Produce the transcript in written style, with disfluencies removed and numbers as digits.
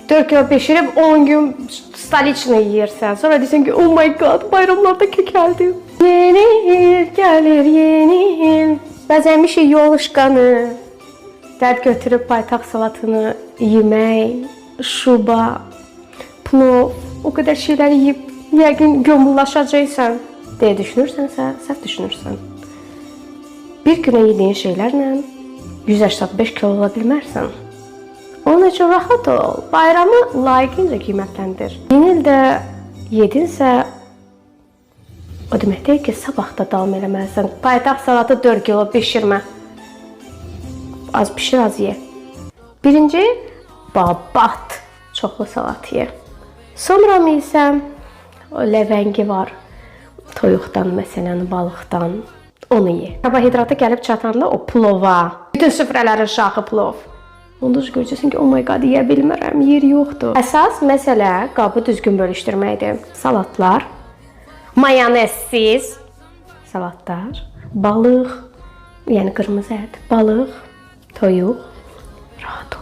4 kilo bişirib 10 gün stolichni yeyirsən. Sonra deyirsən ki, oh my god, bayramlarda kökəldim. Yeni il gəlir, yeni il. Bəzəmişik yoluşqanı. Dərd götürüb paytaxt salatını yemək, şuba, plov, o qədər şeyləri yeyib, yəqin gömüllaşacaqsan deyə düşünürsənsə, səhv düşünürsən. Bir günə yediyin şeylərlə 185 kilo ola bilmərsən. Onun üçün rahat ol, bayramı layiqincə qiymətləndir. Yeni ildə yedinsə, o demək deyil ki, sabah da davam eləməlisən. Paytaxt salatı 4 kilo bişirmə. Az pişir, az ye. Birinci, babat çoxlu salat ye. Sonra isə o ləvəngi var. Toyuqdan, məsələn, balıqdan. Onu ye. Karbohidratı gəlib çatanda o plova. Bütün süfrələrin şahı plov. Onda görəcəksən ki, oh my god, yeyə bilmərəm, yer yoxdur. Əsas məsələ qabı düzgün bölüşdürməkdir. Salatlar, mayonezsiz salatlar, balıq, yəni qırmızı ət, balıq, toyuq, rahat